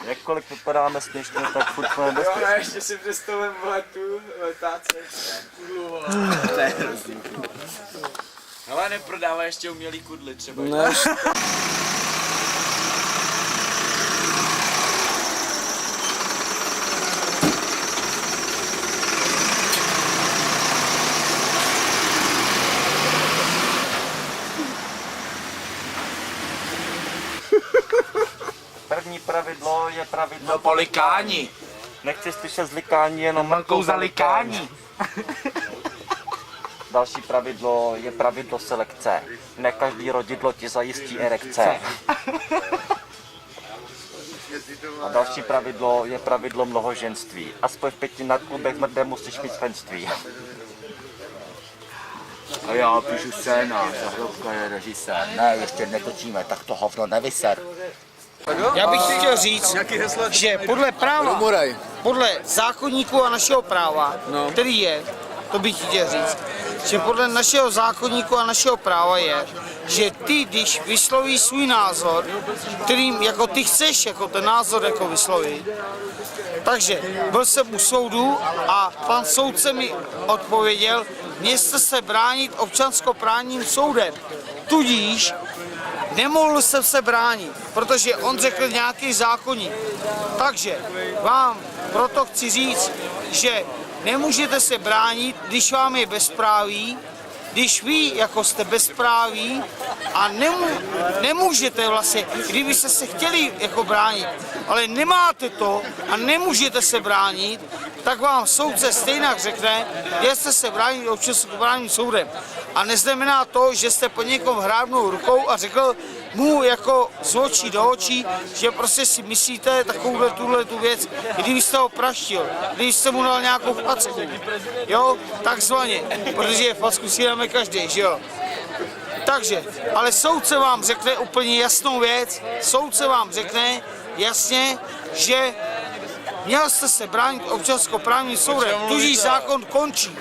Jakkoliv vypadáme směšně, tak furt jsme nebezpečí. Jo, a ještě si představím tu letáce. To je hrozný. Ale neprodává ještě umělý kudly třeba. Ne. První pravidlo je pravidlo... No po likání. Nechci slyšet zlikání, jenom Velkou zalikání. Další pravidlo je pravidlo selekce. Ne každý rodidlo ti zajistí erekce. A další pravidlo je pravidlo mnohoženství. Aspoň v 5 nadklubech mrdé musíš mít svenství. A já píšu scénář, a Hrobka je režisér. Ne, ještě netočíme, tak to hovno nevyser. Já bych chtěl říct, že podle práva, podle zákonníku a našeho práva, který je, to bych chtěl říct, že podle našeho zákonníku a našeho práva je, že ty, když vyslovíš svůj názor, kterým jako ty chceš jako ten názor jako vyslovit, takže byl jsem u soudu a pan soudce mi odpověděl, měste se bránit občanskoprávním soudem. Tudíž nemohl jsem se bránit, protože on řekl nějaký zákonník. Takže vám proto chci říct, že nemůžete se bránit, když vám je bezpráví, když vy jako jste bezpráví a nemůžete vlastně, kdybyste se chtěli jako bránit, ale nemáte to a nemůžete se bránit, tak vám soudce stejně řekne, jestli se bránit občanskoprávním soudem. A neznamená to, že jste po někom hrábnou rukou a řekl mu jako z očí do očí, že prostě si myslíte takovouhle tu věc, kdybyste ho praštil, kdybyste mu dal nějakou facku, jo, takzvaně, protože facku si dáme každý, že jo. Takže, ale soudce vám řekne úplně jasnou věc, soudce vám řekne jasně, že měl jste se bránit občanskoprávním soudem, tudíž zákon končí.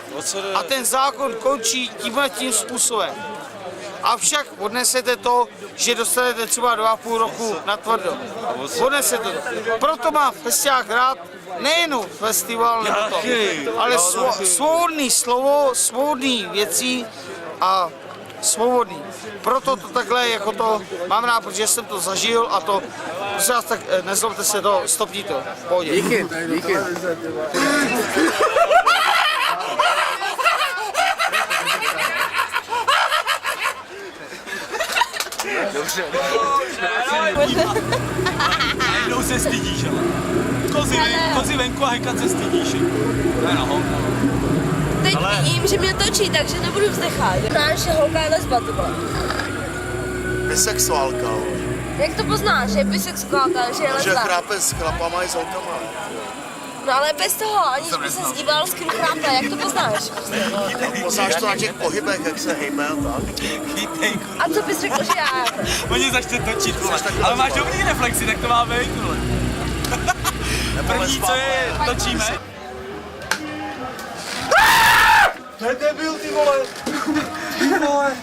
A ten zákon končí tím způsobem. Avšak odnesete to, že dostanete třeba 2,5 roku na tvrdo. Odnesete to. Proto má festiák rád nejen festival nebo to, ale svobodný slovo, svobodný věcí a svobodný. Proto to takhle jako to mám rád, protože jsem to zažil a to, prosím vás, tak nezlobte se to, stopni to, pohodě. Díky. Dobře. Najednou se stydíš, ale. Kozy venku a hekat se stydíš. To je na hovno. Teď vidím, že mě točí, takže nebudu vzdechat. Znáš, že holka je lesba, ty vole. Bisexuálka. Jak to poznáš, že je bisexuálka, že je Že lesba? chrápe s chlapama i s holkama. No ale bez toho, aniž by se zdíval, s kým chrápe, jak to poznáš? Poznáš to na těch pohybech, jak se hejme a tak. A co bys řekl, že já? Oni začne točit, vole. Ale máš dobrý reflexy, tak to má být, vole. První, co je, točíme. To je debil, ty vole! Ty vole!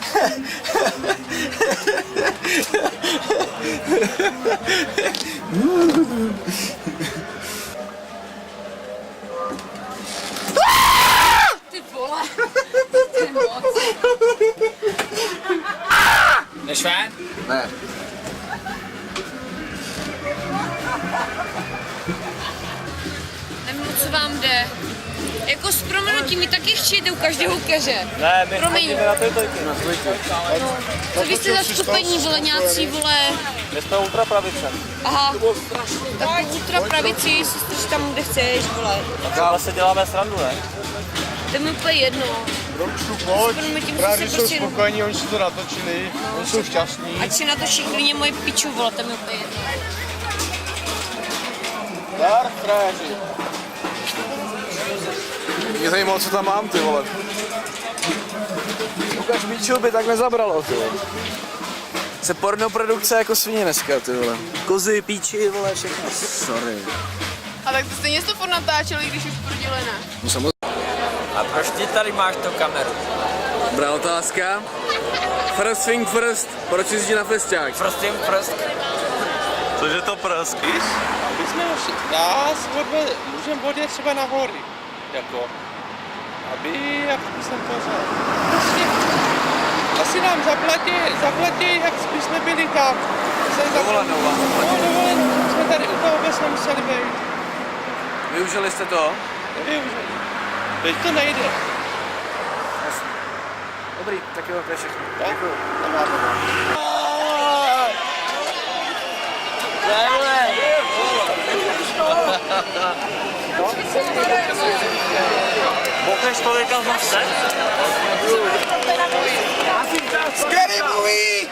Ty vole! Ty moc! Jdeš ven? Ne. Nevím, co vám jde. Jako s proměnutím, my taky chčíte u každého keře. Ne, my Promiň. chodíme na trojky. Co vy jste za skupení, vole, nějací, vole... My jsme ultrapravice. Aha. Tak po ultrapravici si strč tam, kde chceš, vole. Tak ale se děláme srandu, ne? To je mi úplně jedno. Pojď, Rádi jsou spokojení, oni si to natočili, oni jsou šťastní. Ať si natočí klidně moje piču, vole, to je mi úplně jedno. Dar, frajeři. Mě zajímalo, co tam mám, ty vole. Ukaž píču, by tak nezabralo, ty vole. Se pornoprodukce jako svině dneska, ty vole. Kozy, píči, vole, všechno. Sorry. A tak to stejně to furt natáčeli, když už prudili, ne? No samozřejmě. A proč ty tady máš tu kameru? Dobrá otázka. First thing first, proč jezdí na festiák? First thing first. Cože to prskýš? Můžeme odjet třeba na hory, jako, aby, jak jsem to řekl, prostě, asi nám zaplatí, jak jsme byli tam. Dovolenou vám zaplatili. No, dovolenou, jsme tady u toho vůbec nemuseli být. Využili jste to? Nevyužili. Teď to nejde. Dobrý, tak jo, to je všechno. Děkuju. Bokneš člověka v nose? Scary movie!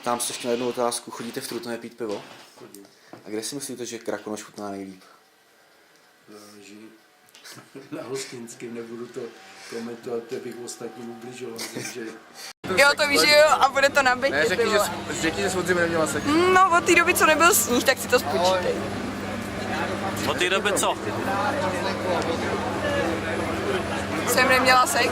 Ptám se ještě na jednu otázku. Chodíte v Trutnově pít pivo? Chodím. A kde si myslíte, že Krakonoš chutná nejlíp? Žiju na Hostinském, nebudu to komentovat, to bych ostatním ubližoval, takže... Jo, to víš, že jo, a bude to na bytě, Ne, řekni, ty vole. že s podzimem neměla sex. No, od té doby, co nebyl sníh, tak si to spočítej. Od té doby co? Jsem neměla sex.